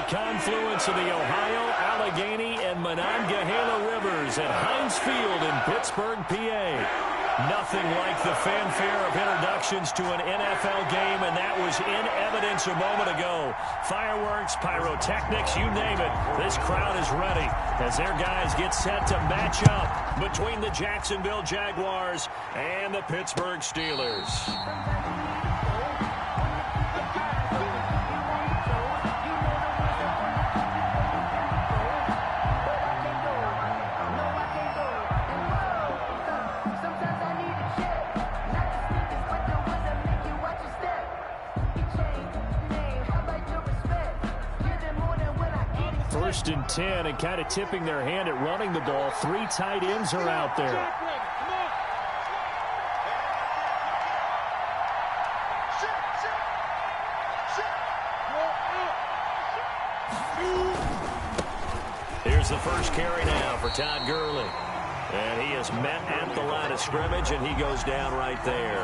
confluence of the Ohio, Allegheny, and Monongahela Rivers at Heinz Field in Pittsburgh, PA. Nothing like the fanfare of introductions to an NFL game, and that was in evidence a moment ago. Fireworks, pyrotechnics, you name it. This crowd is ready as their guys get set to match up between the Jacksonville Jaguars and the Pittsburgh Steelers. First and 10, and kind of tipping their hand at running the ball. 3 tight ends are out there. Here's the first carry now for Todd Gurley. And he is met at the line of scrimmage, and he goes down right there.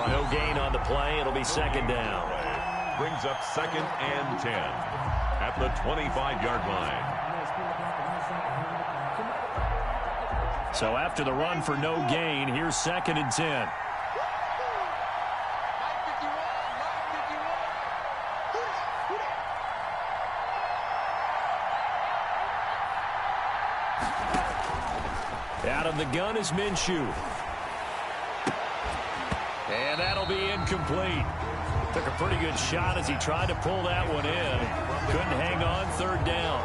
No gain on the play. It'll be second down. Brings up 2nd and 10. At the 25-yard line. So after the run for no gain, here's 2nd and 10. Out of the gun is Minshew. And that'll be incomplete. Took a pretty good shot as he tried to pull that one in. Couldn't hang on, 3rd down.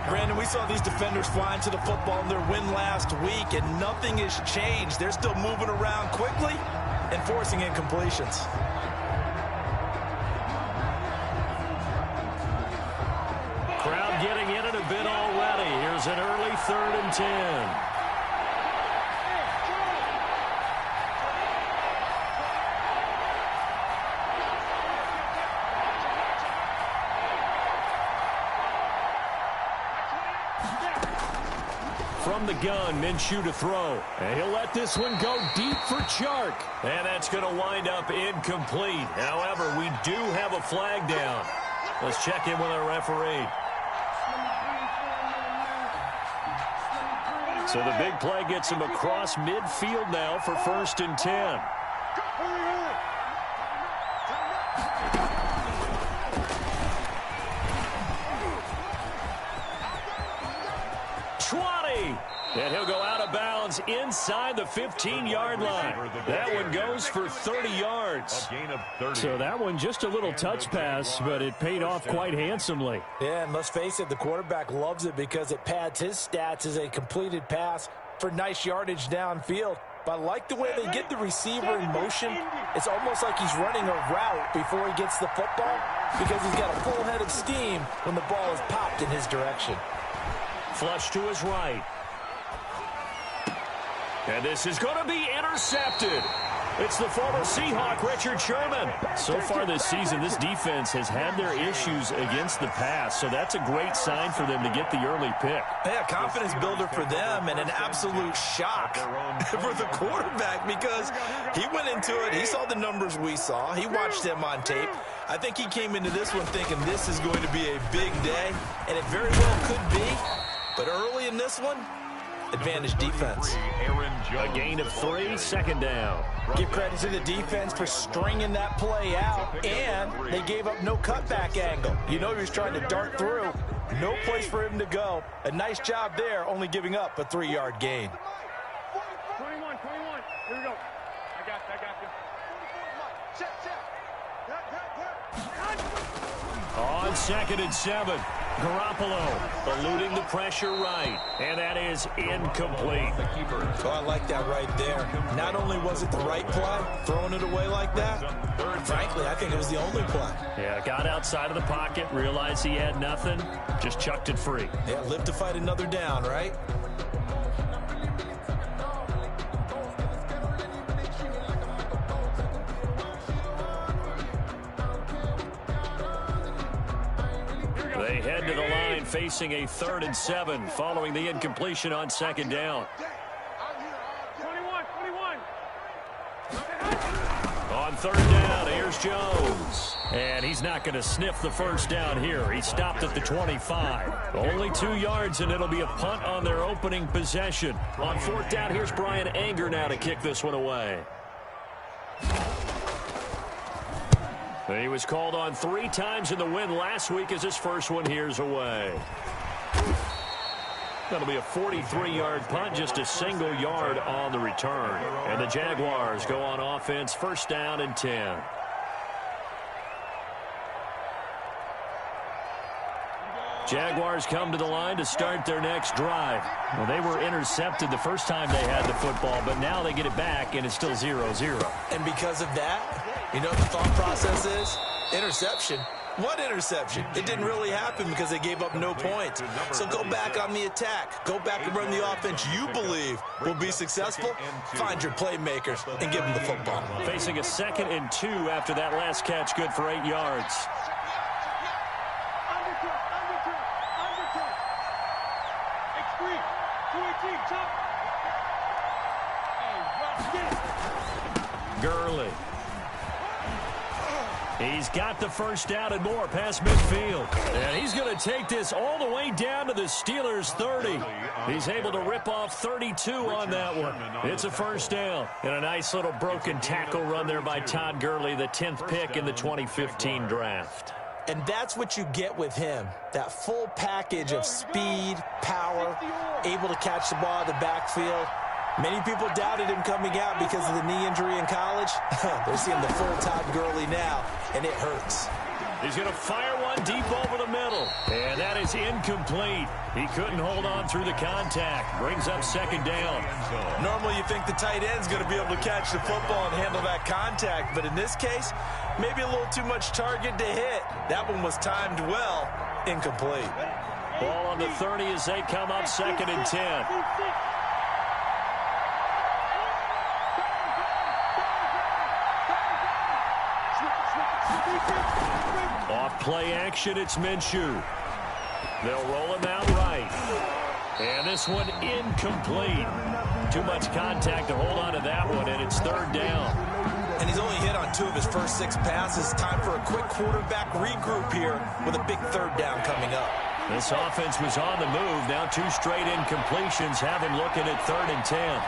Brandon, we saw these defenders flying to the football in their win last week, and nothing has changed. They're still moving around quickly and forcing incompletions. Crowd getting in it a bit already. Here's an early 3rd and 10. From the gun, Minshew to throw. And he'll let this one go deep for Chark. And that's going to wind up incomplete. However, we do have a flag down. Let's check in with our referee. So the big play gets him across midfield now for 1st and 10. And he'll go out of bounds inside the 15-yard line. That one goes for 30 yards. A gain of 30. So that one just a little touch pass, but it paid off quite handsomely. Yeah, and let's face it, the quarterback loves it because it pads his stats as a completed pass for nice yardage downfield. But I like the way they get the receiver in motion. It's almost like he's running a route before he gets the football because he's got a full head of steam when the ball is popped in his direction. Flush to his right. And this is going to be intercepted. It's the former Seahawk, Richard Sherman. So far this season, this defense has had their issues against the pass, so that's a great sign for them to get the early pick. Yeah, confidence builder for them and an absolute shock for the quarterback because he went into it. He saw the numbers we saw. He watched them on tape. I think he came into this one thinking this is going to be a big day, and it very well could be. But early in this one, advantage defense. A gain of 3, 2nd down. Give credit to the defense for stringing that play out, and they gave up no cutback angle. You know he was trying to dart through. No place for him to go. A nice job there, only giving up a 3-yard gain. 21. Here we go. I got you. On 2nd and 7. Garoppolo eluding the pressure right. And that is incomplete. Oh, I like that right there. Not only was it the right play, throwing it away like that, frankly, I think it was the only play. Yeah, got outside of the pocket, realized he had nothing, just chucked it free. Yeah, live to fight another down, right? They head to the line facing a 3rd and 7 following the incompletion on 2nd down. 21. On 3rd down, here's Jones. And he's not going to sniff the first down here. He stopped at the 25. Only 2 yards, and it'll be a punt on their opening possession. On 4th down, here's Brian Anger now to kick this one away. He was called on 3 times in the win last week as his first one here's away. That'll be a 43-yard punt, just a single yard on the return. And the Jaguars go on offense, 1st down and 10. Jaguars come to the line to start their next drive. Well, they were intercepted the first time they had the football, but now they get it back, and it's still 0-0. And because of that, you know what the thought process is? Interception. What interception? It didn't really happen because they gave up no points. So go back on the attack. Go back and run the offense you believe will be successful. Find your playmakers and give them the football. Facing a 2nd and 2 after that last catch, good for 8 yards. Gurley. He's got the first down and more past midfield. And he's going to take this all the way down to the Steelers' 30. He's able to rip off 32 on that one. It's a first down. And a nice little broken tackle run there by Todd Gurley, the 10th pick in the 2015 draft. And that's what you get with him, that full package of speed, power, able to catch the ball in the backfield. Many people doubted him coming out because of the knee injury in college. They're seeing the full Todd Gurley now, and it hurts. He's going to fire one deep over the middle. And that is incomplete. He couldn't hold on through the contact. Brings up 2nd down. Normally you think the tight end's going to be able to catch the football and handle that contact. But in this case, maybe a little too much target to hit. That one was timed well. Incomplete. Ball on the 30 as they come up 2nd and 10. Off play action, it's Minshew. They'll roll him out right. And this one incomplete. Too much contact to hold on to that one, and it's 3rd down. And he's only hit on 2 of his first 6 passes. Time for a quick quarterback regroup here with a big 3rd down coming up. This offense was on the move. Now 2 straight incompletions have him looking at 3rd and 10.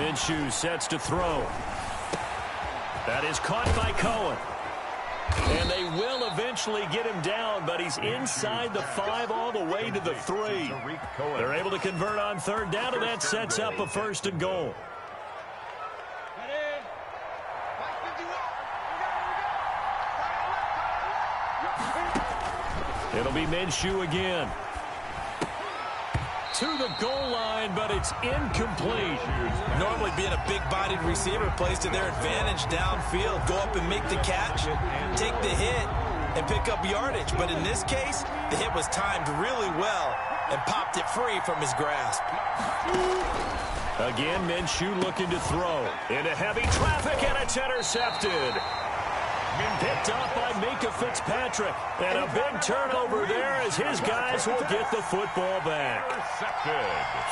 Minshew sets to throw. That is caught by Cohen. And they will eventually get him down, but he's inside the 5 all the way to the 3. They're able to convert on 3rd down, and that sets up a 1st and goal. It'll be Minshew again. To the goal line, but it's incomplete. Normally being a big-bodied receiver plays to their advantage downfield. Go up and make the catch, take the hit, and pick up yardage. But in this case, the hit was timed really well and popped it free from his grasp. Again, Minshew looking to throw. Into heavy traffic, and it's intercepted. Picked up by Minka Fitzpatrick. And a big turnover there as his guys will get the football back.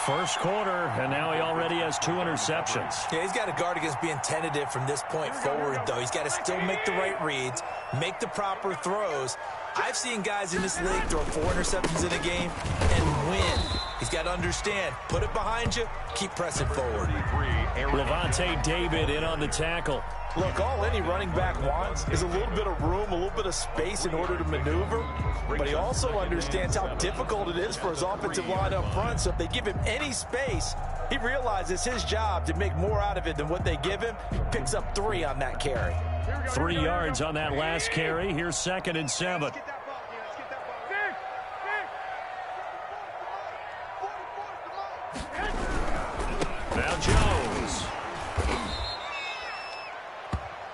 First quarter, and now he already has 2 interceptions. Yeah, he's got to guard against being tentative from this point forward, though. He's got to still make the right reads, make the proper throws. I've seen guys in this league throw 4 interceptions in a game and win. He's got to understand, put it behind you, keep pressing forward. Levante David in on the tackle. Look, all any running back wants is a little bit of room, a little bit of space in order to maneuver. But he also understands how difficult it is for his offensive line up front. So if they give him any space, he realizes his job to make more out of it than what they give him. Picks up 3 on that carry. 3 yards on that last carry. Here's 2nd and 7. Now Jones.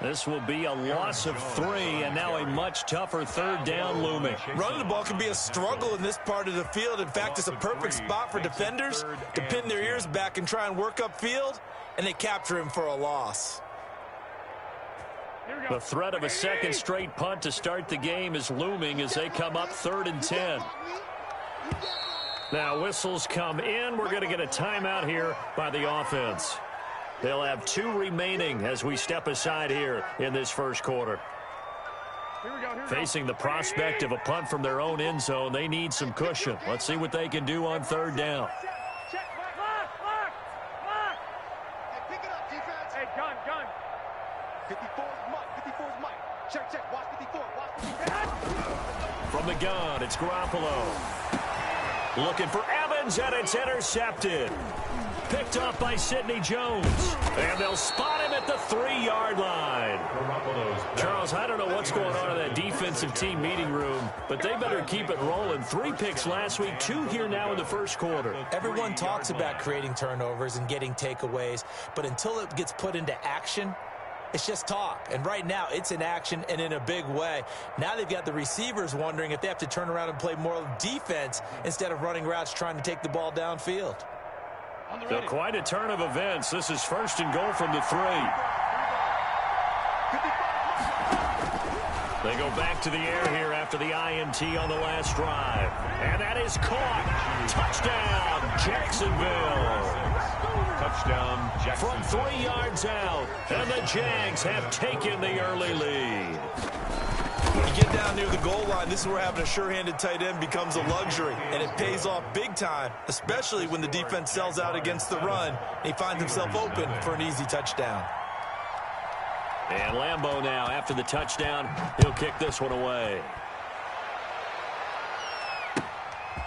This will be a loss of 3, and now a much tougher 3rd down looming. Running the ball can be a struggle in this part of the field. In fact, it's a perfect spot for defenders to pin their ears back and try and work upfield, and they capture him for a loss. The threat of a 2nd straight punt to start the game is looming as they come up 3rd and 10. Now whistles come in. We're going to get a timeout here by the offense. They'll have 2 remaining as we step aside here in this first quarter. Facing the prospect of a punt from their own end zone, they need some cushion. Let's see what they can do on 3rd down. Pick it up, defense. Hey, gun. 54's Mike. 54's Mike. Check. Watch 54. Watch 54. From the gun, it's Garoppolo. Looking for Evans, and it's intercepted. Picked off by Sidney Jones. And they'll spot him at the 3-yard line. Charles, I don't know what's going on in that defensive team meeting room, but they better keep it rolling. 3 picks last week, 2 here now in the first quarter. Everyone talks about creating turnovers and getting takeaways, but until it gets put into action, it's just talk. And right now, it's in action and in a big way. Now they've got the receivers wondering if they have to turn around and play more defense instead of running routes trying to take the ball downfield. So quite a turn of events. This is 1st and goal from the 3. They go back to the air here after the INT on the last drive. And that is caught. Touchdown, Jacksonville. Touchdown, Jacksonville. From 3 yards out. And the Jags have taken the early lead. You get down near the goal line, this is where having a sure-handed tight end becomes a luxury, and it pays off big time, especially when the defense sells out against the run, and he finds himself open for an easy touchdown. And Lambeau now, after the touchdown, he'll kick this one away.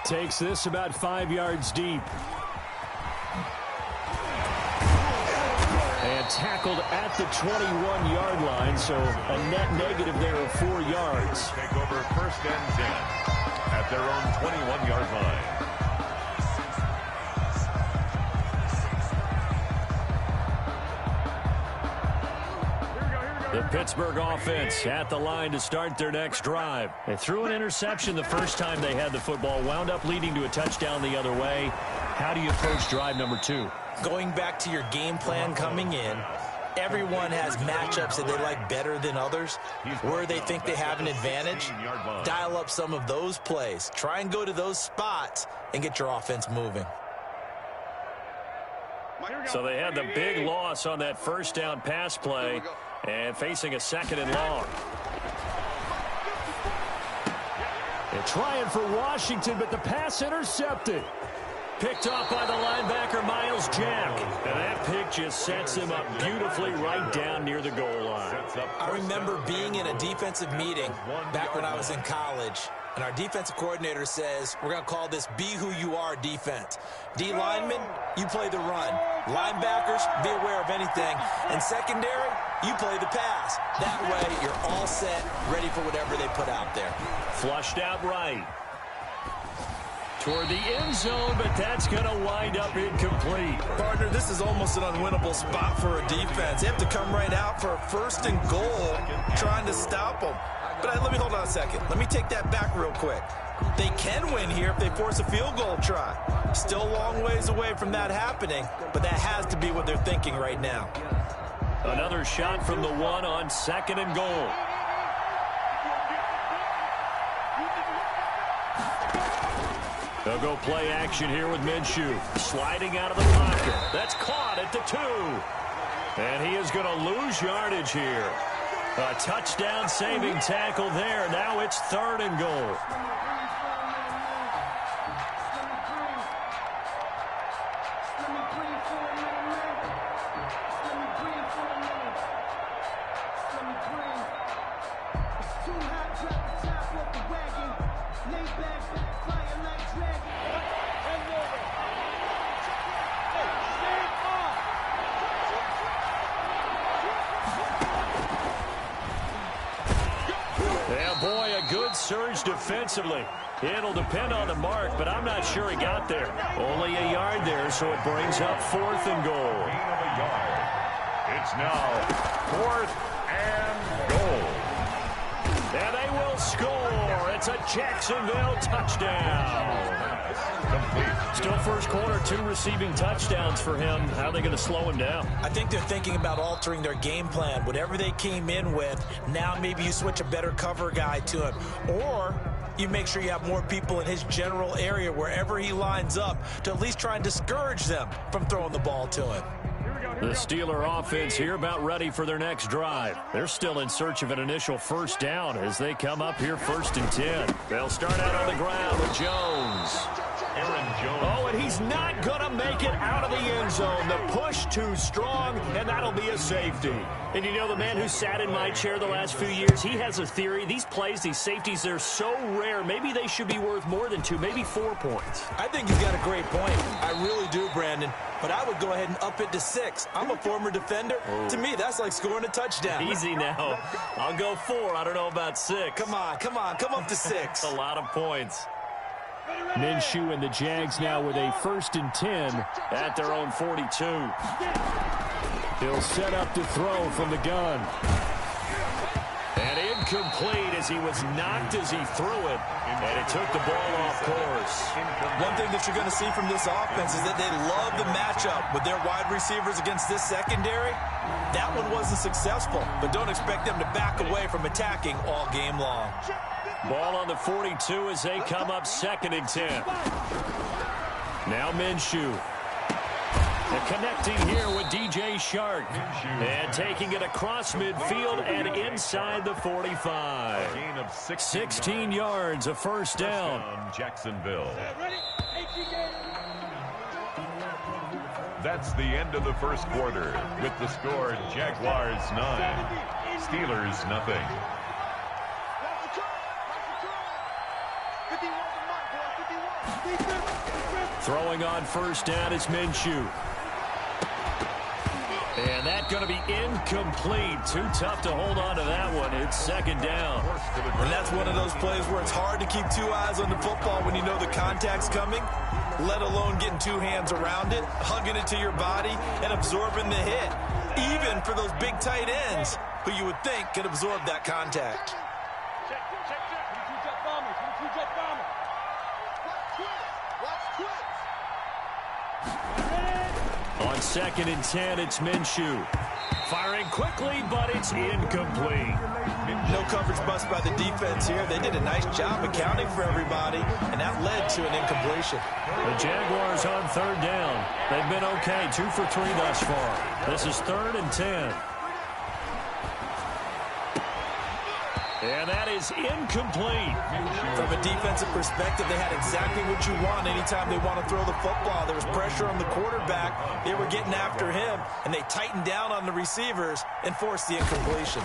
Takes this about 5 yards deep. And tackled at the 21-yard line, so a net negative there of 4 yards. Take over 1st and 10 at their own 21-yard line. The Pittsburgh offense at the line to start their next drive. They threw an interception the first time they had the football, wound up leading to a touchdown the other way. How do you approach drive number 2? Going back to your game plan coming in, everyone has matchups that they like better than others. Where they think they have an advantage, dial up some of those plays. Try and go to those spots and get your offense moving. So they had the big loss on that 1st down pass play and facing a 2nd and long. They're trying for Washington, but the pass intercepted. Picked off by the linebacker, Miles Jack. And that pick just sets him up beautifully right down near the goal line. I remember being in a defensive meeting back when I was in college, and our defensive coordinator says, we're going to call this Be Who You Are defense. D linemen, you play the run. Linebackers, be aware of anything. And secondary, you play the pass. That way, you're all set, ready for whatever they put out there. Flushed out right. Toward the end zone, but that's going to wind up incomplete. Partner, this is almost an unwinnable spot for a defense. They have to come right out for a 1st and goal, trying to stop them. But let me hold on a second. Let me take that back real quick. They can win here if they force a field goal try. Still a long ways away from that happening, but that has to be what they're thinking right now. Another shot from the 1 on 2nd and goal. They'll go play action here with Minshew. Sliding out of the pocket. That's caught at the 2. And he is going to lose yardage here. A touchdown-saving tackle there. Now it's 3rd and goal. Surge defensively. It'll depend on the mark, but I'm not sure he got there. Only a yard there, so it brings up 4th and goal. It's now 4th and goal. And they will score. It's a Jacksonville touchdown. Complete. Still first quarter, 2 receiving touchdowns for him. How are they going to slow him down? I think they're thinking about altering their game plan. Whatever they came in with, now maybe you switch a better cover guy to him. Or you make sure you have more people in his general area wherever he lines up to at least try and discourage them from throwing the ball to him. Here we go. The Steeler offense here about ready for their next drive. They're still in search of an initial first down as they come up here 1st and 10. They'll start out on the ground with Jones. Aaron Jones. Oh, and he's not going to make it out of the end zone. The push too strong, and that'll be a safety. And you know, the man who sat in my chair the last few years, he has a theory. These plays, these safeties, they're so rare. Maybe they should be worth more than 2, maybe 4 points. I think he's got a great point. I really do, Brandon. But I would go ahead and up it to 6. I'm a former defender. To me, that's like scoring a touchdown. Easy now. I'll go 4. I don't know about 6. Come on. Come up to 6. A lot of points. Minshew and the Jags now with a 1st and 10 at their own 42. He'll set up to throw from the gun. And incomplete as he was knocked as he threw it. And it took the ball off course. One thing that you're going to see from this offense is that they love the matchup with their wide receivers against this secondary. That one wasn't successful, but don't expect them to back away from attacking all game long. Ball on the 42 as they come up 2nd and 10. Now Minshew. And connecting here with DJ Shark. And taking it across midfield and inside the 45. Gain of 16 yards, a first down. Jacksonville. That's the end of the first quarter. With the score, Jaguars 9, Steelers nothing. Throwing on first down is Minshew. And that's going to be incomplete. Too tough to hold on to that one. It's 2nd down. And that's one of those plays where it's hard to keep 2 eyes on the football when you know the contact's coming, let alone getting 2 hands around it, hugging it to your body, and absorbing the hit. Even for those big tight ends who you would think could absorb that contact. On 2nd and 10, it's Minshew. Firing quickly, but it's incomplete. No coverage bust by the defense here. They did a nice job accounting for everybody, and that led to an incompletion. The Jaguars on 3rd down. They've been okay, 2 for 3 thus far. This is 3rd and 10. And that is incomplete. From a defensive perspective, they had exactly what you want anytime they want to throw the football. There was pressure on the quarterback. They were getting after him, and they tightened down on the receivers and forced the incompletion.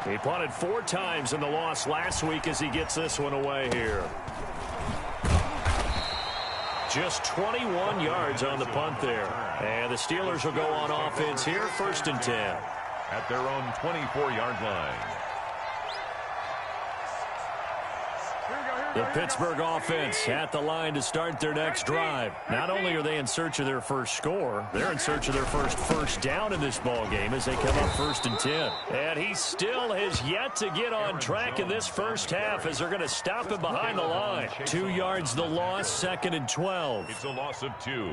He punted 4 times in the loss last week as he gets this one away here. Just 21 yards on the punt there. And the Steelers will go on offense here, 1st and 10. At their own 24-yard line. The Pittsburgh offense at the line to start their next drive. Not only are they in search of their first score, they're in search of their first down in this ball game as they come up 1st and 10. And he still has yet to get on track in this first half as they're going to stop him behind the line. 2 yards the loss, 2nd and 12. It's a loss of 2.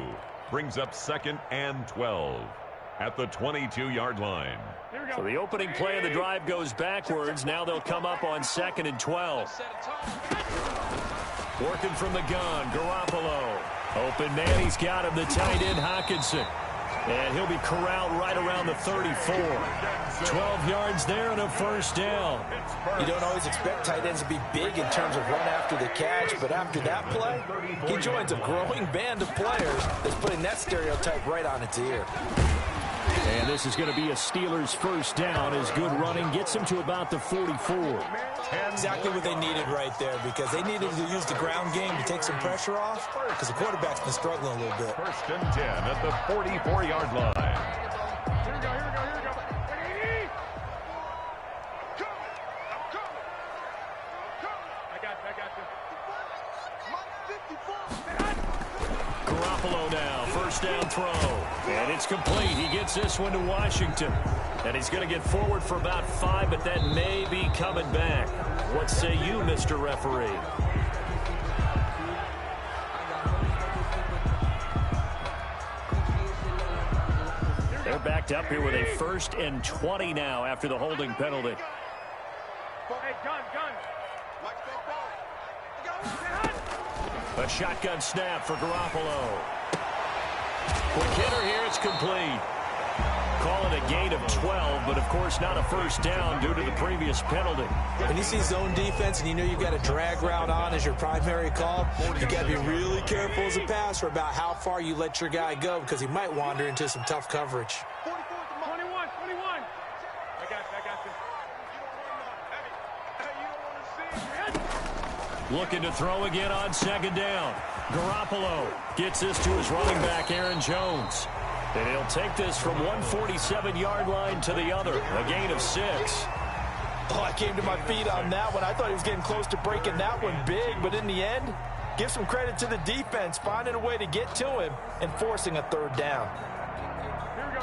Brings up 2nd and 12 at the 22-yard line. So the opening play of the drive goes backwards. Now they'll come up on 2nd and 12. Working from the gun, Garoppolo. Open man, he's got him, the tight end, Hockenson. And he'll be corralled right around the 34. 12 yards there and a first down. You don't always expect tight ends to be big in terms of run after the catch, but after that play, he joins a growing band of players that's putting that stereotype right on its ear. And this is going to be a Steelers first down as good running gets them to about the 44. Exactly what they needed right there, because they needed to use the ground game to take some pressure off, because the quarterback's been struggling a little bit. 1st and 10 at the 44-yard line. Here we go. Garoppolo now, first down throw. And it's complete. He gets this one to Washington. And he's going to get forward for about 5, but that may be coming back. What say you, Mr. Referee? They're backed up here with a 1st and 20 now after the holding penalty. Hey, gun. A shotgun snap for Garoppolo. Quick hitter here. It's complete. Call it a gain of 12, but, of course, not a first down due to the previous penalty. When you see zone defense and you know you've got a drag route on as your primary call, you got to be really careful as a passer about how far you let your guy go because he might wander into some tough coverage. 21. I got this. Looking to throw again on second down. Garoppolo gets this to his running back, Aaron Jones. And he'll take this from 147-yard line to the other, a gain of 6. Oh, I came to my feet on that one. I thought he was getting close to breaking that one big, but in the end, give some credit to the defense, finding a way to get to him and forcing a third down. Here we go.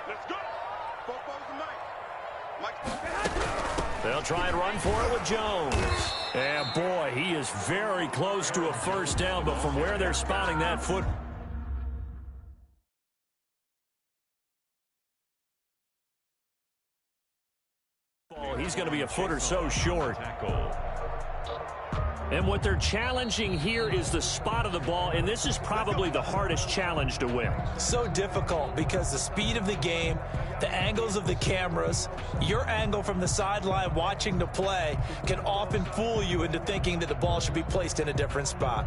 Let's go. Both balls tonight. They'll try and run for it with Jones. And, boy, he is very close to a first down, but from where they're spotting that foot. He's going to be a foot or so short. And what they're challenging here is the spot of the ball, and this is probably the hardest challenge to win. So difficult because the speed of the game, the angles of the cameras, your angle from the sideline watching the play can often fool you into thinking that the ball should be placed in a different spot.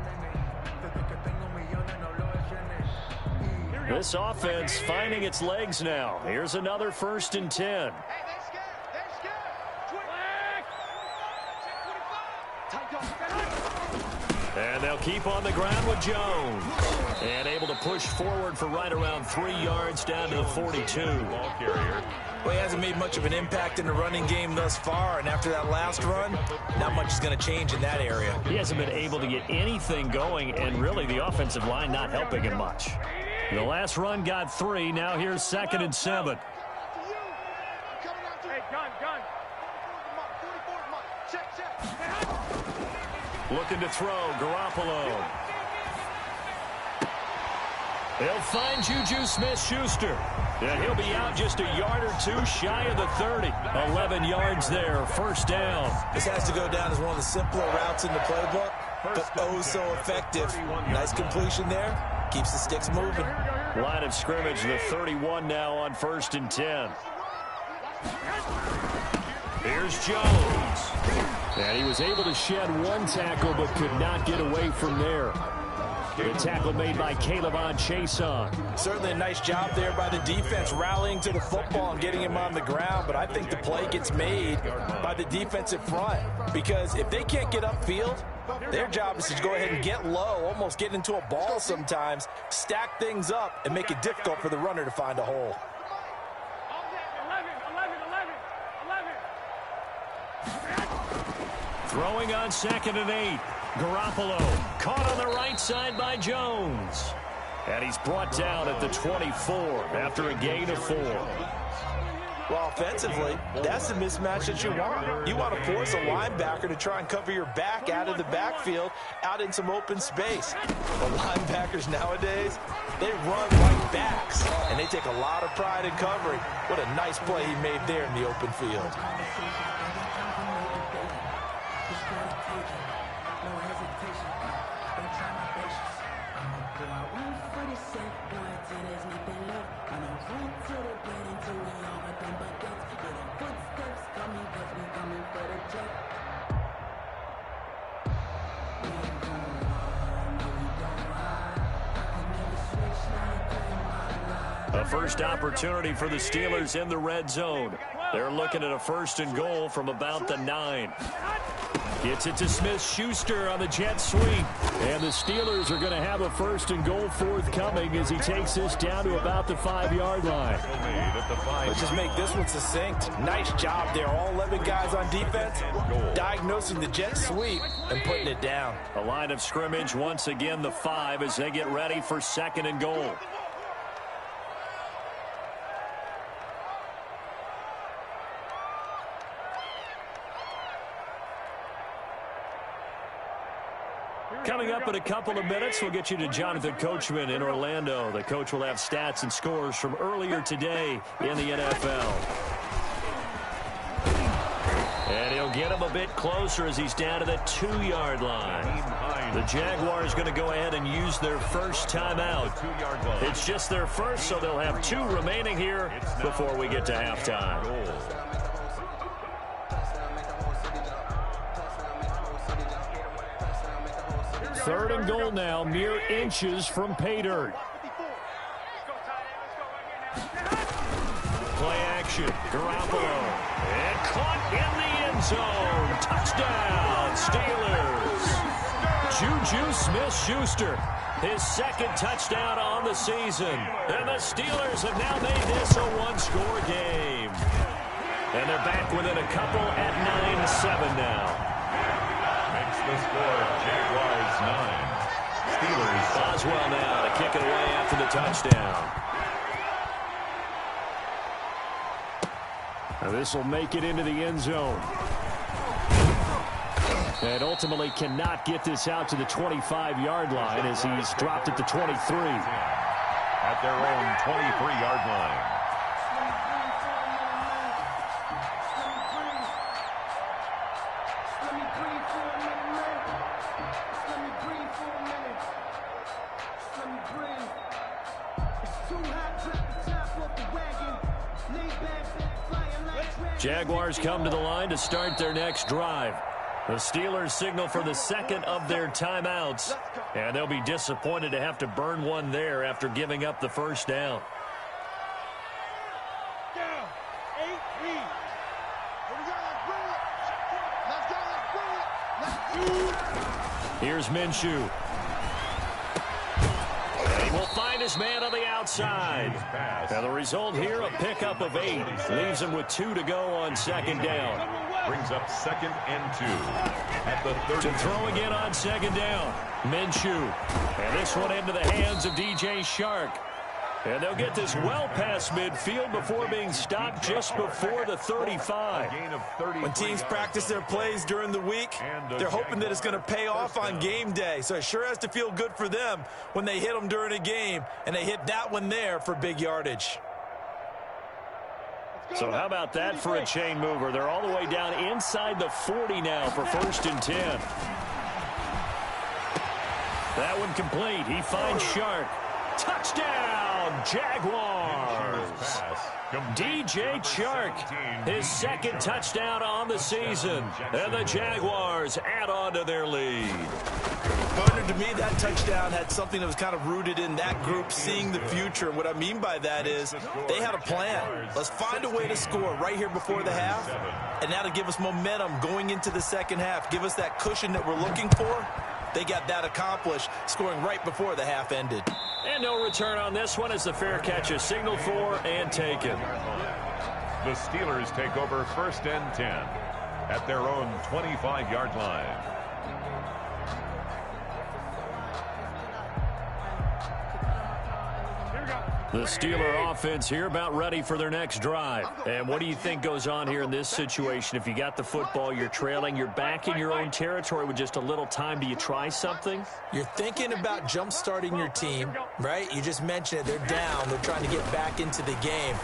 This offense finding its legs now. Here's another 1st and 10. And they'll keep on the ground with Jones. And able to push forward for right around 3 yards down to the 42. Ball carrier. Well, he hasn't made much of an impact in the running game thus far, and after that last run, not much is going to change in that area. He hasn't been able to get anything going, and really the offensive line not helping him much. The last run got 3. Now here's 2nd and 7. Hey, gun. Check. Looking to throw, Garoppolo. They'll find Juju Smith-Schuster. And he'll be out just a yard or 2 shy of the 30. 11 yards there, first down. This has to go down as one of the simpler routes in the playbook, but oh so effective. Nice completion there. Keeps the sticks moving. Line of scrimmage, the 31 now on 1st and 10. Here's Jones. And he was able to shed 1 tackle but could not get away from there. The tackle made by Calebon Chason. Certainly a nice job there by the defense rallying to the football and getting him on the ground, but I think the play gets made by the defensive front because if they can't get upfield, their job is to go ahead and get low, almost get into a ball sometimes, stack things up, and make it difficult for the runner to find a hole. Throwing on 2nd and 8. Garoppolo caught on the right side by Jones. And he's brought down at the 24 after a gain of 4. Well, offensively, that's the mismatch that you want. You want to force a linebacker to try and cover your back out of the backfield, out in some open space. The linebackers nowadays, they run like backs, and they take a lot of pride in covering. What a nice play he made there in the open field. A first opportunity for the Steelers in the red zone. They're looking at a 1st and goal from about the 9. Gets it to Smith-Schuster on the jet sweep. And the Steelers are going to have a 1st and goal forthcoming as he takes this down to about the 5-yard line. Let's just make this one succinct. Nice job there. All 11 guys on defense diagnosing the jet sweep and putting it down. A line of scrimmage once again the 5 as they get ready for 2nd and goal. Coming up in a couple of minutes, we'll get you to Jonathan Coachman in Orlando. The coach will have stats and scores from earlier today in the NFL. And he'll get him a bit closer as he's down to the 2-yard line. The Jaguars going to go ahead and use their first timeout. It's just their first, so they'll have 2 remaining here before we get to halftime. 3rd and goal now, mere inches from pay dirt. Play action, Garoppolo. And caught in the end zone. Touchdown, Steelers. Juju Smith-Schuster, his 2nd touchdown on the season. And the Steelers have now made this a 1-score game. And they're back within a couple at 9-7 now. Makes the score Jaguars 9. Steelers. Boswell now to kick it away after the touchdown. Now this will make it into the end zone. And ultimately cannot get this out to the 25-yard line as he's dropped at the 23. At their own 23-yard line. Jaguars come to the line to start their next drive. The Steelers signal for the 2nd of their timeouts, and they'll be disappointed to have to burn one there after giving up the first down. Here's Minshew. He will find his man on the outside. And the result here, a pickup of 8. Leaves him with 2 to go on 2nd down. Brings up 2nd and 2 at the 30. To throw again on 2nd down. Minshew. And this one into the hands of DJ Shark. And they'll get this well past midfield before being stopped just before the 35. When teams practice their plays during the week, they're hoping that it's going to pay off on game day. So it sure has to feel good for them when they hit them during a game, and they hit that one there for big yardage. So how about that for a chain mover? They're all the way down inside the 40 now for 1st and 10. That one complete. He finds Shark. Touchdown, Jaguars. DJ Chark, his 2nd touchdown on the season. And the Jaguars add on to their lead. Partner, to me, that touchdown had something that was kind of rooted in that group seeing the future. And what I mean by that is they had a plan. Let's find a way to score right here before the half. And that'll give us momentum going into the 2nd half. Give us that cushion that we're looking for. They got that accomplished, scoring right before the half ended. And no return on this one as the fair catch is signaled for and taken. The Steelers take over 1st and 10 at their own 25-yard line. The Steeler offense here about ready for their next drive. And what do you think goes on here in this situation? If you got the football, you're trailing, you're back in your own territory with just a little time. Do you try something? You're thinking about jump-starting your team, right? You just mentioned it. They're down. They're trying to get back into the game.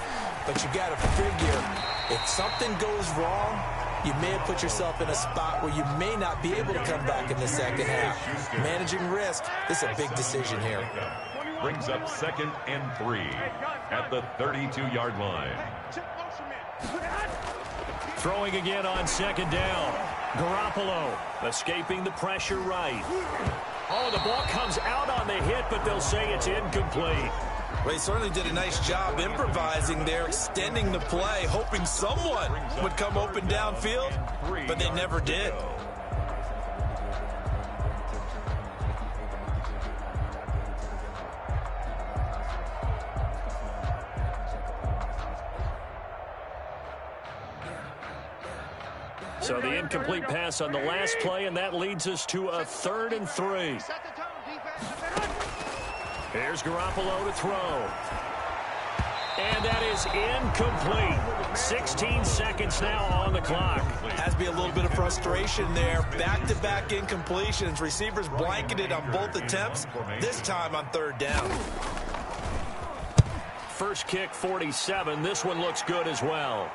But you got to figure, if something goes wrong, you may have put yourself in a spot where you may not be able to come back in the 2nd half. Managing risk, this is a big decision here. Brings up 2nd and 3 at the 32-yard line. Throwing again on 2nd down. Garoppolo escaping the pressure right. Oh, the ball comes out on the hit, but they'll say it's incomplete. Well, he certainly did a nice job improvising there, extending the play, hoping someone would come open downfield, but they never did. So the incomplete pass on the last play, and that leads us to a 3rd and 3. Here's Garoppolo to throw. And that is incomplete. 16 seconds now on the clock. Has to be a little bit of frustration there. Back-to-back incompletions. Receivers blanketed on both attempts, this time on 3rd down. First kick, 47. This one looks good as well.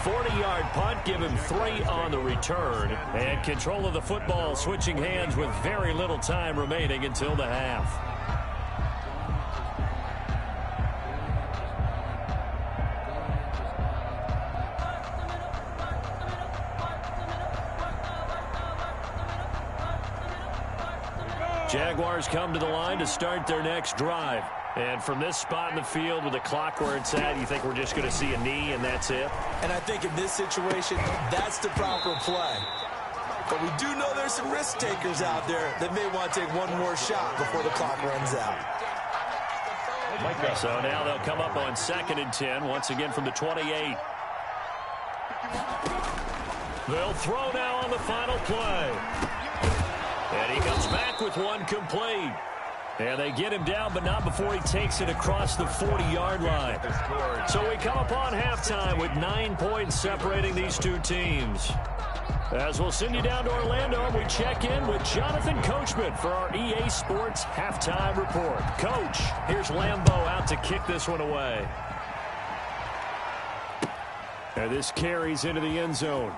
40-yard punt, give him 3 on the return. And control of the football switching hands with very little time remaining until the half. Jaguars come to the line to start their next drive. And from this spot in the field with the clock where it's at, you think we're just going to see a knee and that's it? And I think in this situation, that's the proper play. But we do know there's some risk takers out there that may want to take one more shot before the clock runs out. So now they'll come up on 2nd and 10, once again from the 28. They'll throw now on the final play. And he comes back with one complete. And they get him down, but not before he takes it across the 40-yard line. So we come upon halftime with 9 points separating these two teams. As we'll send you down to Orlando, and we check in with Jonathan Coachman for our EA Sports Halftime Report. Coach, here's Lambeau out to kick this one away. And this carries into the end zone.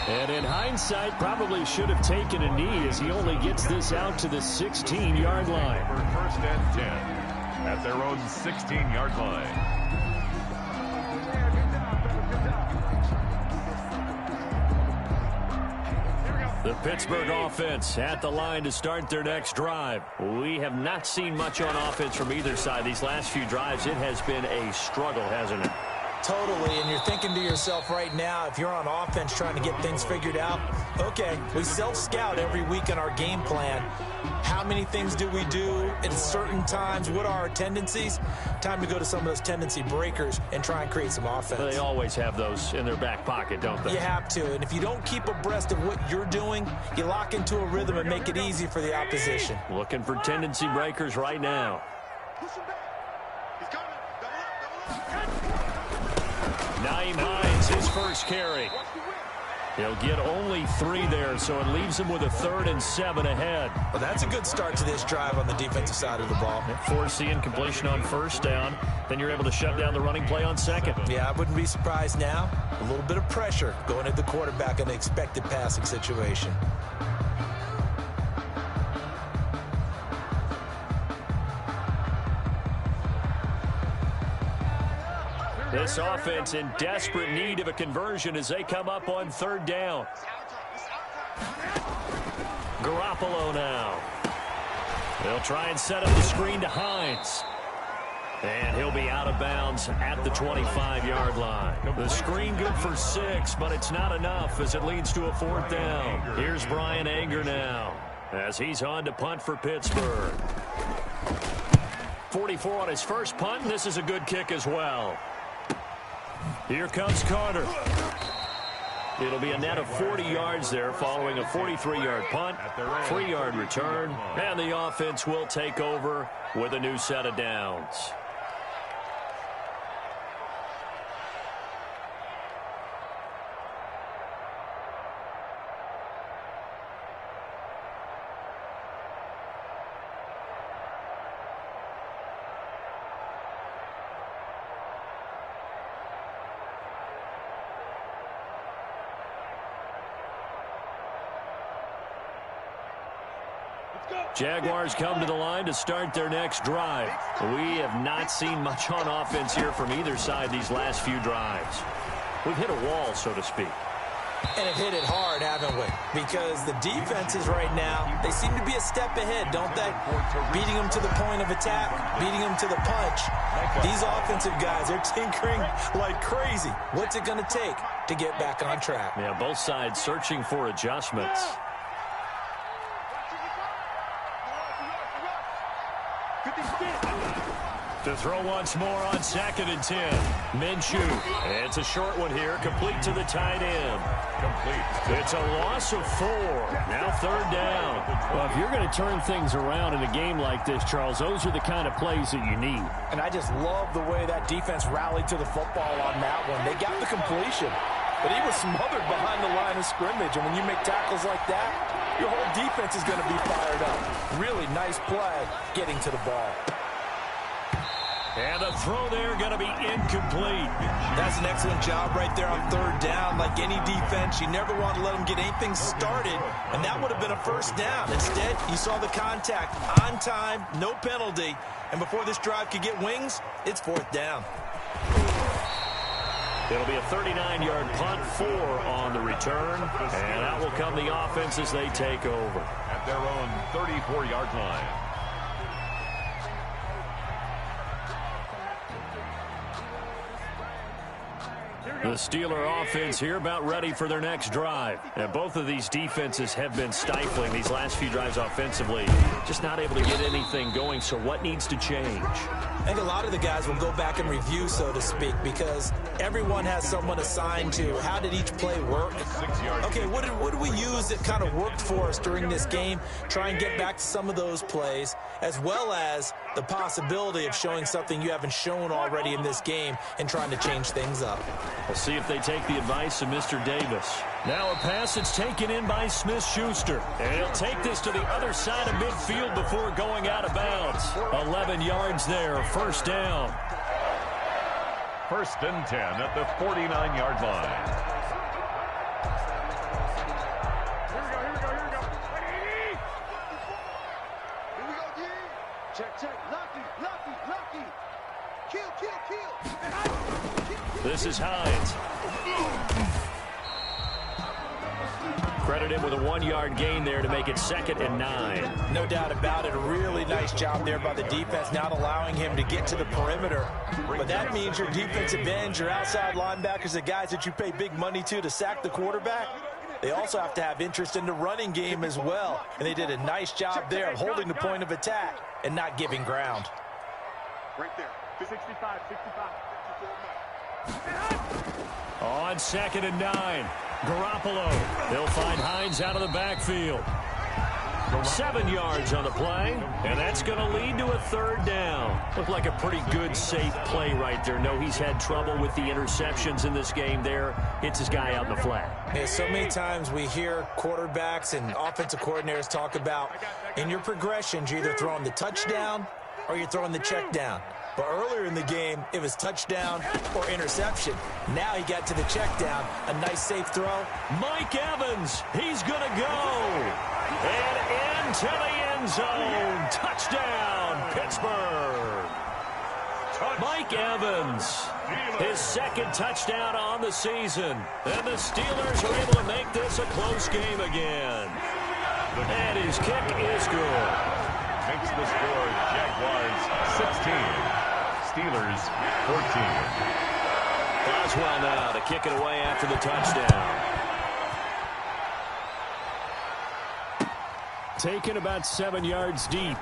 And in hindsight, probably should have taken a knee as he only gets this out to the 16-yard line. For 1st and 10 at their own 16-yard line. The Pittsburgh offense at the line to start their next drive. We have not seen much on offense from either side. These last few drives, it has been a struggle, hasn't it? Totally, and you're thinking to yourself right now, if you're on offense trying to get things figured out, okay, we self-scout every week in our game plan. How many things do we do at certain times? What are our tendencies? Time to go to some of those tendency breakers and try and create some offense. They always have those in their back pocket, don't they? You have to, and if you don't keep abreast of what you're doing, you lock into a rhythm and make it easy for the opposition. Looking for tendency breakers right now. Nyheim Hines, his first carry. He'll get only 3 there, so it leaves him with a 3rd and 7 ahead. Well, that's a good start to this drive on the defensive side of the ball. Forcing completion on 1st down. Then you're able to shut down the running play on 2nd. Yeah, I wouldn't be surprised now. A little bit of pressure going at the quarterback in an expected passing situation. This offense in desperate need of a conversion as they come up on 3rd down. Garoppolo now. They'll try and set up the screen to Hines. And he'll be out of bounds at the 25-yard line. The screen good for 6, but it's not enough as it leads to a 4th down. Here's Brian Anger now as he's on to punt for Pittsburgh. 44 on his first punt, and this is a good kick as well. Here comes Carter. It'll be a net of 40 yards there following a 43-yard punt, 3-yard return, and the offense will take over with a new set of downs. Jaguars come to the line to start their next drive. We have not seen much on offense here from either side these last few drives. We've hit a wall, so to speak. And it hit it hard, haven't we? Because the defenses right now, they seem to be a step ahead, don't they? Beating them to the point of attack, beating them to the punch. These offensive guys, they're tinkering like crazy. What's it going to take to get back on track? Yeah, both sides searching for adjustments. To throw once more on 2nd and 10. Minshew. It's a short one here, complete to the tight end. Complete. It's a loss of 4. Now 3rd down. Well, if you're going to turn things around in a game like this, Charles, those are the kind of plays that you need. And I just love the way that defense rallied to the football on that one. They got the completion, but he was smothered behind the line of scrimmage. And when you make tackles like that, your whole defense is going to be fired up. Really nice play getting to the ball. And the throw there going to be incomplete. That's an excellent job right there on third down. Like any defense, you never want to let them get anything started, and that would have been a first down. Instead, you saw the contact on time, no penalty, and before this drive could get wings, it's fourth down. It'll be a 39-yard punt, 4 on the return, and out will come the offense as they take over. At their own 34-yard line. The Steeler offense here about ready for their next drive. And both of these defenses have been stifling these last few drives offensively. Just not able to get anything going, so what needs to change? I think a lot of the guys will go back and review, so to speak, because everyone has someone assigned to how did each play work. Okay, what did we use that kind of worked for us during this game? Try and get back to some of those plays, as well as the possibility of showing something you haven't shown already in this game and trying to change things up. We'll see if they take the advice of Mr. Davis. Now a pass that's taken in by Smith-Schuster. And he'll take this to the other side of midfield before going out of bounds. 11 yards there, first down. First and 10 at the 49-yard line. Here we go, D. Check. Lucky. Kill. This is Hines. Credit him with a 1-yard gain there to make it 2nd and 9. No doubt about it. A really nice job there by the defense, not allowing him to get to the perimeter. But that means your defensive ends, your outside linebackers, the guys that you pay big money to sack the quarterback, they also have to have interest in the running game as well. And they did a nice job there of holding the point of attack and not giving ground. Right there. 65. On 2nd and 9. Garoppolo. They'll find Hines out of the backfield. 7 yards on the play, and that's going to lead to a 3rd down. Looked like a pretty good, safe play right there. No, he's had trouble with the interceptions in this game there. Hits his guy out in the flat. Yeah, so many times we hear quarterbacks and offensive coordinators talk about in your progressions, you're either throwing the touchdown or you're throwing the check down. But earlier in the game, it was touchdown or interception. Now he got to the check down. A nice safe throw. Mike Evans, he's going to go. And into the end zone. Touchdown, Pittsburgh. Mike Evans, his 2nd touchdown on the season. And the Steelers are able to make this a close game again. And his kick is good. Makes the score Jaguars 16. Steelers 14. Boswell now to kick it away after the touchdown. Taken about 7 yards deep.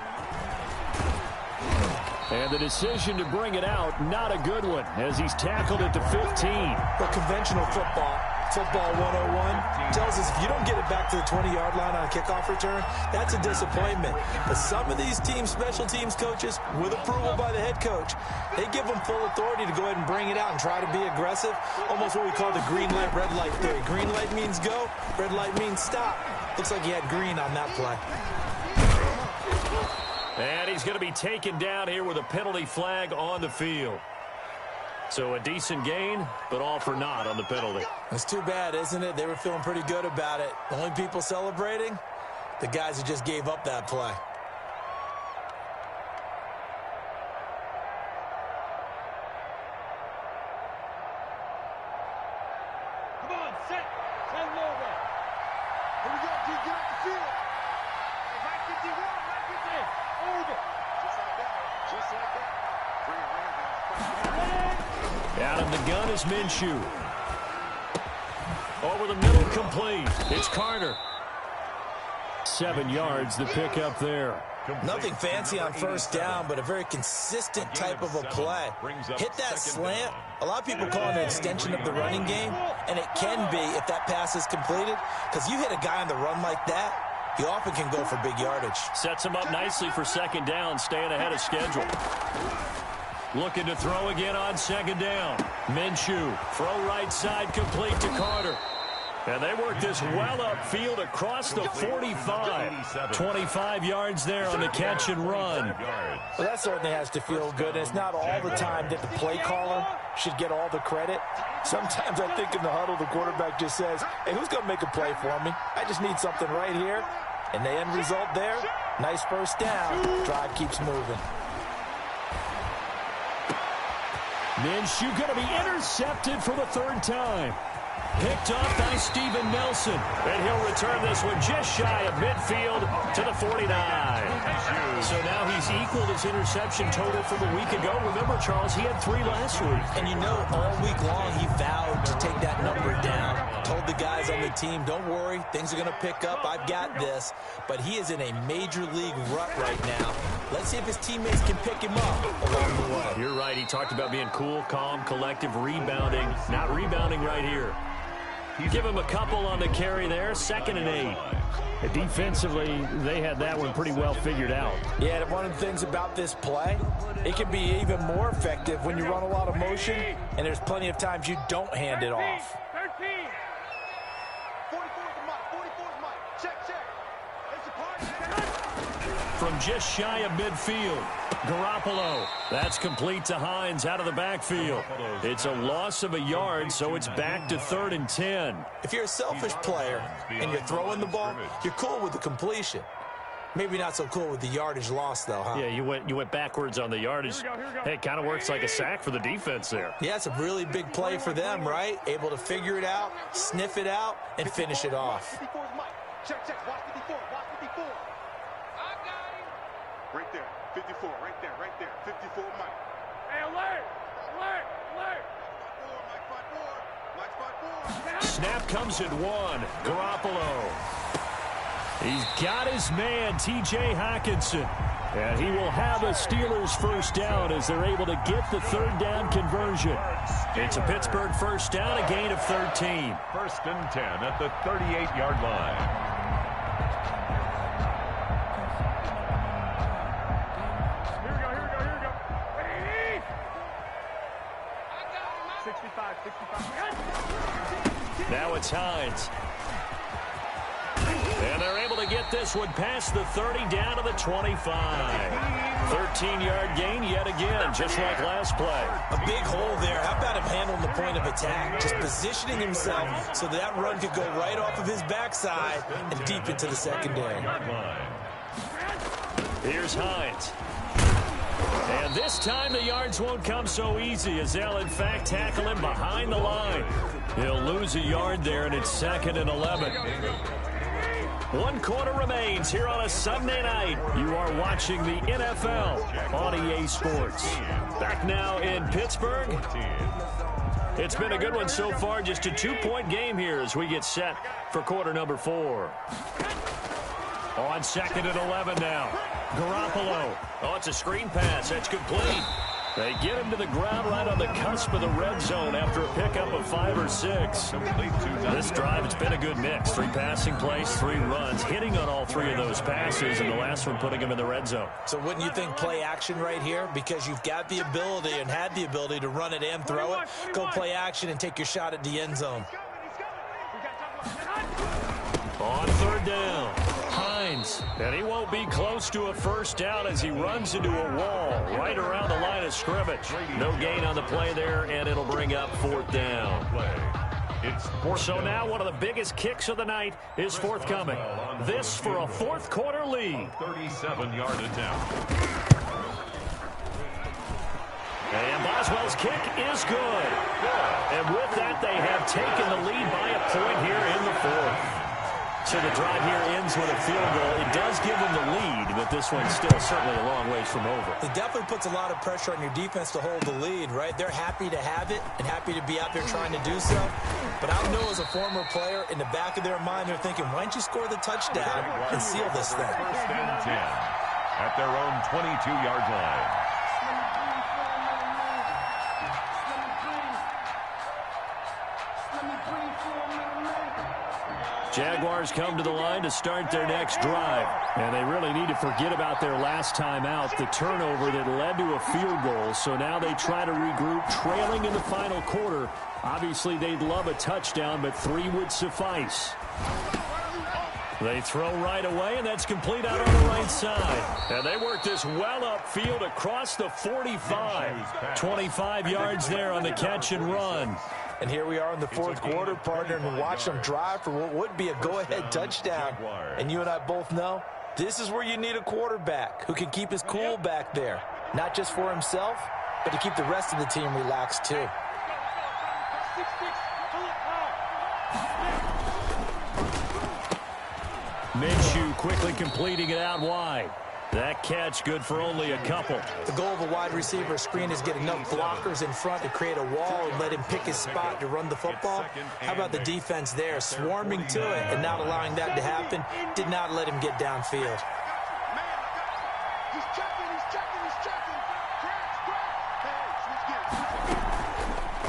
And the decision to bring it out, not a good one, as he's tackled at the 15. But conventional football 101, tells us if you don't get it back to the 20-yard line on a kickoff return, that's a disappointment. But some of these teams, special teams coaches, with approval by the head coach, they give them full authority to go ahead and bring it out and try to be aggressive. Almost what we call the green light, red light theory. Green light means go, red light means stop. Looks like he had green on that play. And he's going to be taken down here with a penalty flag on the field. So a decent gain, but all for naught on the penalty. It's too bad, isn't it? They were feeling pretty good about it. The only people celebrating, the guys who just gave up that play. Come on, set over. Here we go, D, get off the field. Right 51, over. Just like that. Bring it around. Out of the gun is Minshew. Over the middle, complete. It's Carter. 7 yards, the pickup there. Nothing fancy on first down, but a very consistent type of a play. Hit that slant. A lot of people call it an extension of the running game, and it can be if that pass is completed, because you hit a guy on the run like that, he often can go for big yardage. Sets him up nicely for 2nd down, staying ahead of schedule. Looking to throw again on 2nd down. Minshew, throw right side complete to Carter. And they work this well upfield across the 45. 25 yards there on the catch and run. Well, that certainly has to feel good. And it's not all the time that the play caller should get all the credit. Sometimes I think in the huddle, the quarterback just says, hey, who's going to make a play for me? I just need something right here. And the end result there, nice first down. Drive keeps moving. Minshew going to be intercepted for the third time. Picked off by Steven Nelson. And he'll return this one just shy of midfield to the 49. So now he's equaled his interception total from a week ago. Remember, Charles, he had 3 last week. And you know, all week long he vowed to take that number down. Told the guys on the team, don't worry, things are going to pick up. I've got this. But he is in a major league rut right now. Let's see if his teammates can pick him up along the way. You're right. He talked about being cool, calm, collective, rebounding. Not rebounding right here. Give him a couple on the carry there. 2nd and 8. Defensively, they had that one pretty well figured out. Yeah, and one of the things about this play, it can be even more effective when you run a lot of motion, and there's plenty of times you don't hand it off. 13. 44 is the mic. 44 is mic. Check, check. It's a party. From just shy of midfield, Garoppolo. That's complete to Hines out of the backfield. It's a loss of a yard, so it's back to 3rd and 10. If you're a selfish player and you're throwing the ball, you're cool with the completion. Maybe not so cool with the yardage loss, though, huh? Yeah, you went backwards on the yardage. Hey, it kind of works like a sack for the defense there. Yeah, it's a really big play for them, right? Able to figure it out, sniff it out, and finish it off. 54 is mic. Check, check. Watch 54. Watch 54. Right there. 54. Right there. Right there. 54 mic. Hey, alert! Alert! Alert! Mike 5-4. Snap comes at 1. Garoppolo. He's got his man, T.J. Hockenson. And he will have a Steelers first down as they're able to get the 3rd down conversion. It's a Pittsburgh first down, a gain of 13. 1st and 10 at the 38-yard line. Now it's Hines. And they're able to get this one past the 30 down to the 25. 13-yard gain yet again, just like last play. A big hole there. How about him handling the point of attack? Just positioning himself so that run could go right off of his backside and deep into the secondary. Here's Hines. And this time the yards won't come so easy as they'll, in fact, tackle him behind the line. He'll lose a yard there, and it's 2nd and 11. 1 quarter remains here on a Sunday night. You are watching the NFL on EA Sports. Back now in Pittsburgh. It's been a good one so far. Just a 2-point game here as we get set for quarter number 4. On 2nd and 11 now. Garoppolo. Oh, it's a screen pass. That's complete. They get him to the ground right on the cusp of the red zone after a pickup of 5 or 6. This drive, it's been a good mix. 3 passing plays, 3 runs, hitting on all 3 of those passes, and the last one putting him in the red zone. So wouldn't you think play action right here? Because you've got the ability and had the ability to run it and throw it. Go play action and take your shot at the end zone. On 3rd down, Hines. And he won't be close to a first down as he runs into a wall right around the line of scrimmage. No gain on the play there, and it'll bring up 4th down. So now one of the biggest kicks of the night is forthcoming. This for a 4th quarter lead. 37-yard attempt. And Boswell's kick is good. And with that, they have taken the lead by a point here in the 4th. So the drive here ends with a field goal. It does give them the lead, but this one's still certainly a long ways from over. It definitely puts a lot of pressure on your defense to hold the lead, right? They're happy to have it and happy to be out there trying to do so. But I know as a former player, in the back of their mind, they're thinking, why don't you score the touchdown and seal this thing? 1st and 10 at their own 22-yard line. Jaguars come to the line to start their next drive. And they really need to forget about their last time out, the turnover that led to a field goal. So now they try to regroup, trailing in the final quarter. Obviously, they'd love a touchdown, but 3 would suffice. They throw right away, and that's complete out on the right side. And they work this well upfield across the 45. 25 yards there on the catch and run. And here we are in the fourth quarter, partner, and watch them drive for what would be a go-ahead touchdown. And you and I both know this is where you need a quarterback who can keep his cool back there. Not just for himself, but to keep the rest of the team relaxed too. Minshew quickly completing it out wide. That catch good for only a couple. The goal of a wide receiver screen is get enough blockers in front to create a wall and let him pick his spot to run the football. How about the defense there, swarming to it and not allowing that to happen? Did not let him get downfield.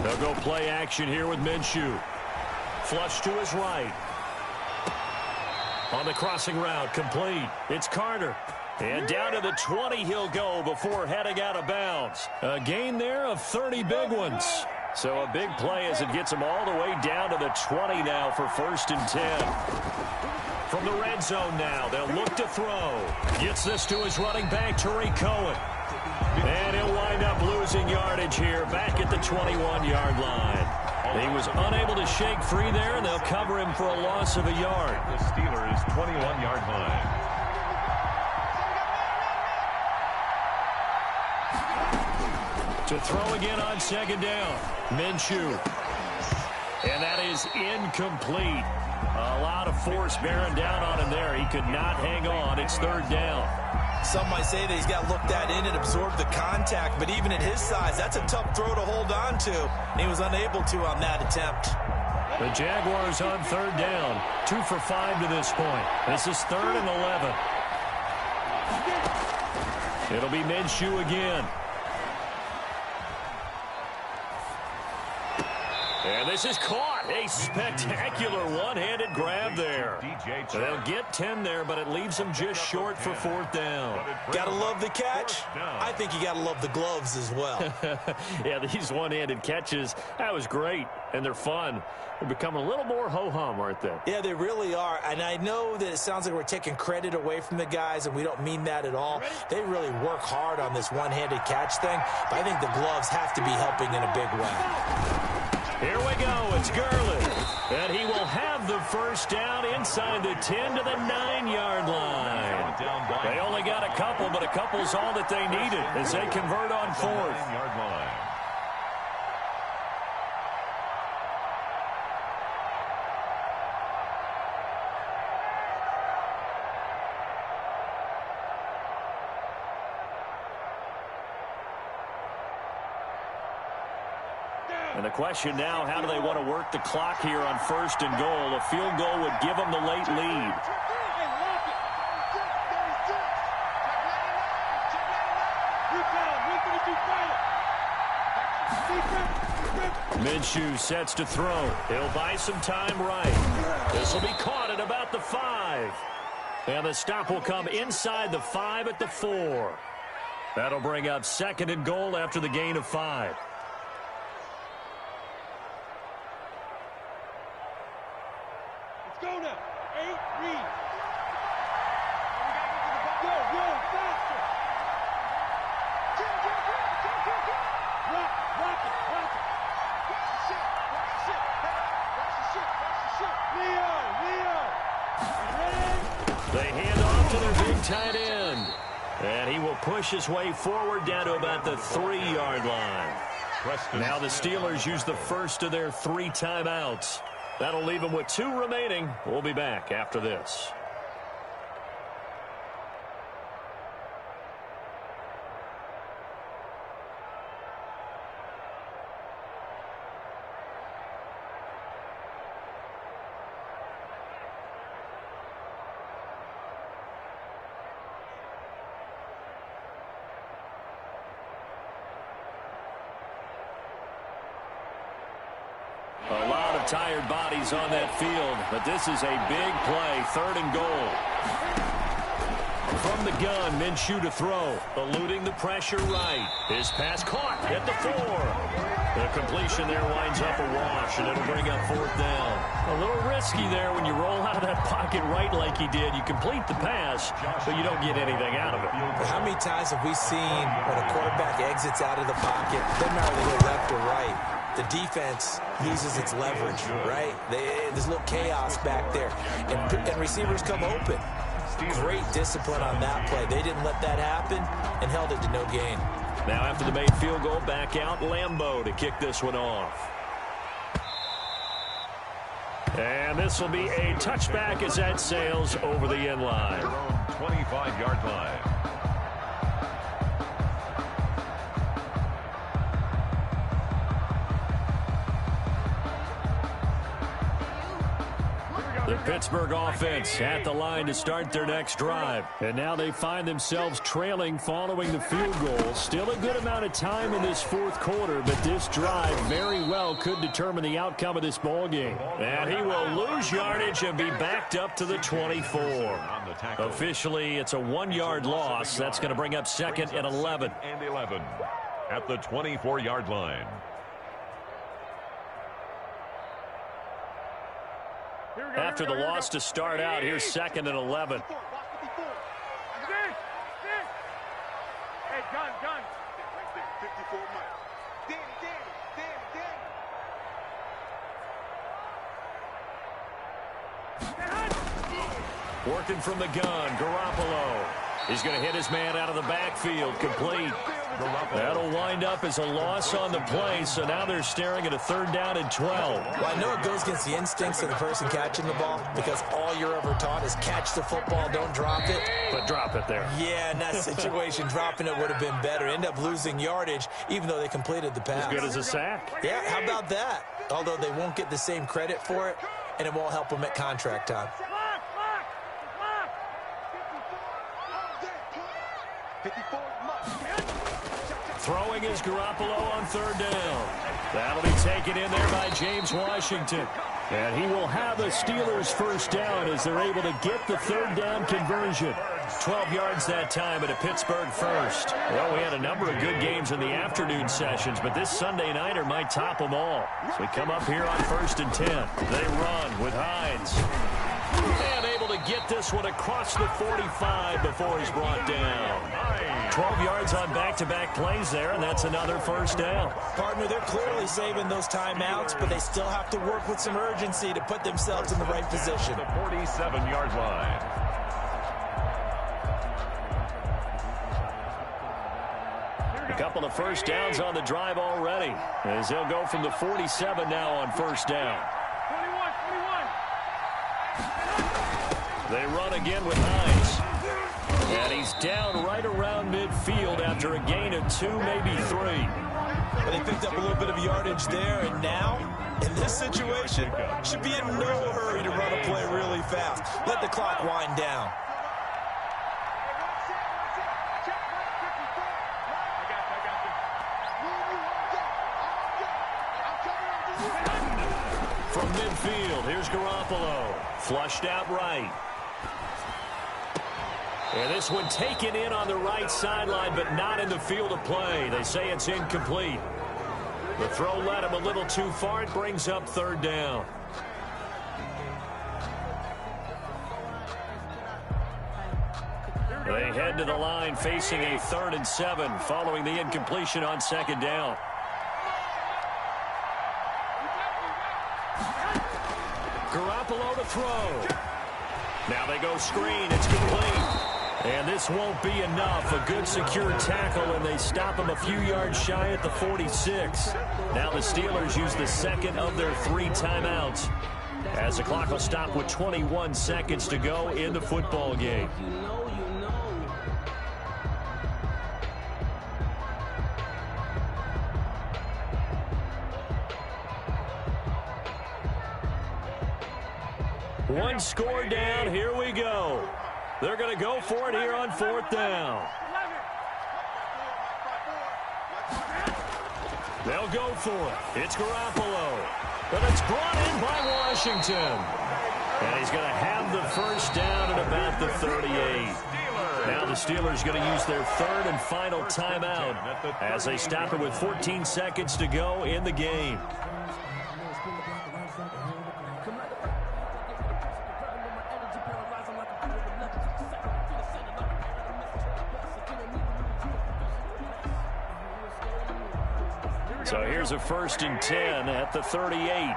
They'll go play action here with Minshew. Flush to his right. On the crossing route, complete. It's Carter. And down to the 20 he'll go before heading out of bounds. A gain there of 30 big ones. So a big play as it gets him all the way down to the 20 now for 1st and 10. From the red zone now, they'll look to throw. Gets this to his running back, Tariq Cohen. And he'll wind up losing yardage here back at the 21-yard line. He was unable to shake free there, and they'll cover him for a loss of a yard. The Steelers' 21-yard line. To throw again on 2nd down. Minshew. And that is incomplete. A lot of force bearing down on him there. He could not hang on. It's 3rd down. Some might say that he's got to look that in and absorb the contact, but even at his size, that's a tough throw to hold on to. And he was unable to on that attempt. The Jaguars on 3rd down. 2 for 5 to this point. This is 3rd and 11. It'll be Minshew again. And this is caught. A spectacular one-handed grab there. They'll get 10 there, but it leaves them just short for 4th down. Gotta love the catch. I think you gotta love the gloves as well. Yeah, these one-handed catches, that was great, and they're fun. They're becoming a little more ho-hum, aren't they? Yeah, they really are. And I know that it sounds like we're taking credit away from the guys, and we don't mean that at all. They really work hard on this one-handed catch thing, but I think the gloves have to be helping in a big way. Here we go. It's Gurley. And he will have the 1st down inside the 10 to the 9-yard line. They only got a couple, but a couple's all that they needed as they convert on 4th. And the question now, how do they want to work the clock here on 1st and goal? A field goal would give them the late lead. Minshew sets to throw. He'll buy some time right. This will be caught at about the 5. And the stop will come inside the 5 at the 4. That'll bring up 2nd and goal after the gain of 5. Go now. 8, read. Go, faster. Rock it. Watch the shit. Leo. They hand off to their big tight end. And he will push his way forward down to about the 3-yard line. Now the Steelers use the first of their 3 timeouts. That'll leave them with 2 remaining. We'll be back after this. A lot of of tired bodies on that field, but this is a big play, 3rd and goal. From the gun, Minshew to throw, eluding the pressure right. His pass caught at the 4. The completion there winds up a wash, and it'll bring up 4th down. A little risky there when you roll out of that pocket right like he did. You complete the pass, but you don't get anything out of it. How many times have we seen when a quarterback exits out of the pocket, doesn't matter whether they go left or right, the defense loses its leverage, right? There's a little chaos back there, and receivers come open. Great discipline on that play. They didn't let that happen and held it to no gain. Now after the made field goal, back out Lambeau to kick this one off. And this will be a touchback as that sails over the end line. Their own 25-yard line. The Pittsburgh offense at the line to start their next drive. And now they find themselves trailing following the field goal. Still a good amount of time in this 4th quarter, but this drive very well could determine the outcome of this ball game. And he will lose yardage and be backed up to the 24. Officially, it's a 1-yard loss. That's going to bring up 2nd and 11. And 11 at the 24-yard line. After the loss to start out, here's 2nd and 11. Hey, gun. 54 miles. Danny. Working from the gun, Garoppolo. He's going to hit his man out of the backfield, complete. That'll wind up as a loss on the play, so now they're staring at a 3rd down and 12. Well, I know it goes against the instincts of the person catching the ball because all you're ever taught is catch the football, don't drop it. But drop it there. Yeah, in that situation, dropping it would have been better. End up losing yardage, even though they completed the pass. As good as a sack. Yeah, how about that? Although they won't get the same credit for it, and it won't help them at contract time. 54 miles. Throwing is Garoppolo on 3rd down. That'll be taken in there by James Washington. And he will have the Steelers' 1st down as they're able to get the 3rd down conversion. 12 yards that time, but a Pittsburgh 1st. Well, we had a number of good games in the afternoon sessions, but this Sunday nighter might top them all. So we come up here on 1st and 10. They run with Hines. And able to get this one across the 45 before he's brought down. 12 yards on back-to-back plays there, and that's another 1st down. Partner, they're clearly saving those timeouts, but they still have to work with some urgency to put themselves in the right position. The 47-yard line. A couple of 1st downs on the drive already, as they'll go from the 47 now on 1st down. 21. They run again with Hines. And he's down right around midfield after a gain of 2, maybe 3. But they picked up a little bit of yardage there, and now, in this situation, should be in no hurry to run a play really fast. Let the clock wind down. From midfield, here's Garoppolo. Flushed out right. And this one taken in on the right sideline, but not in the field of play. They say it's incomplete. The throw led him a little too far. It brings up 3rd down. They head to the line facing a 3rd and 7 following the incompletion on 2nd down. Garoppolo to throw. Now they go screen. It's complete. And this won't be enough. A good secure tackle, and they stop him a few yards shy at the 46. Now the Steelers use the 2nd of their 3 timeouts, as the clock will stop with 21 seconds to go in the football game. One score down. Here we go. They're going to go for it here on 4th down. They'll go for it. It's Garoppolo. But it's brought in by Washington. And he's going to have the first down at about the 38. Now the Steelers going to use their third and final timeout as they stop it with 14 seconds to go in the game. So here's a 1st and 10 at the 38.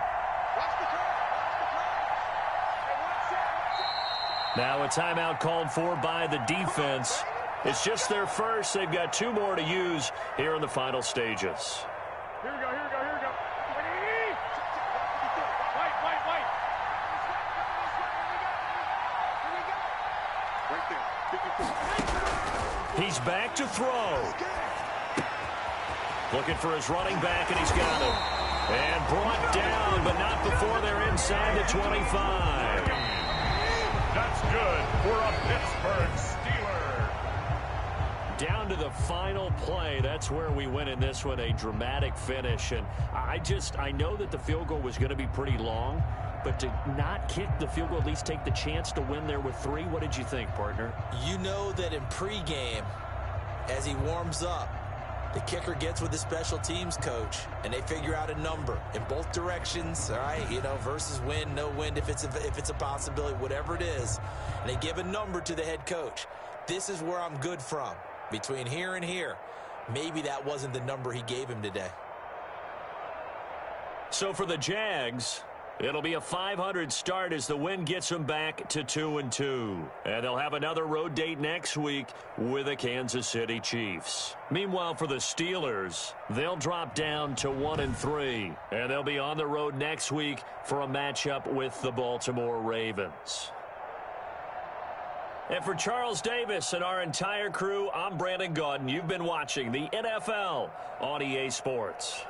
Now a timeout called for by the defense. It's just their first. They've got 2 more to use here in the final stages. Here we go. He's back to throw. Looking for his running back, and he's got him. And brought down, but not before they're inside the 25. That's good for a Pittsburgh Steeler. Down to the final play. That's where we win in this one, a dramatic finish. And I know that the field goal was going to be pretty long, but to not kick the field goal, at least take the chance to win there with 3, what did you think, partner? You know that in pregame, as he warms up, the kicker gets with the special teams coach, and they figure out a number in both directions, all right, versus win, no win, if it's a possibility, whatever it is, and they give a number to the head coach. This is where I'm good from. Between here and here, maybe that wasn't the number he gave him today. So for the Jags, it'll be a .500 start as the win gets them back to 2-2. And they'll have another road date next week with the Kansas City Chiefs. Meanwhile, for the Steelers, they'll drop down to 1-3. And they'll be on the road next week for a matchup with the Baltimore Ravens. And for Charles Davis and our entire crew, I'm Brandon Gaudin. You've been watching the NFL on EA Sports.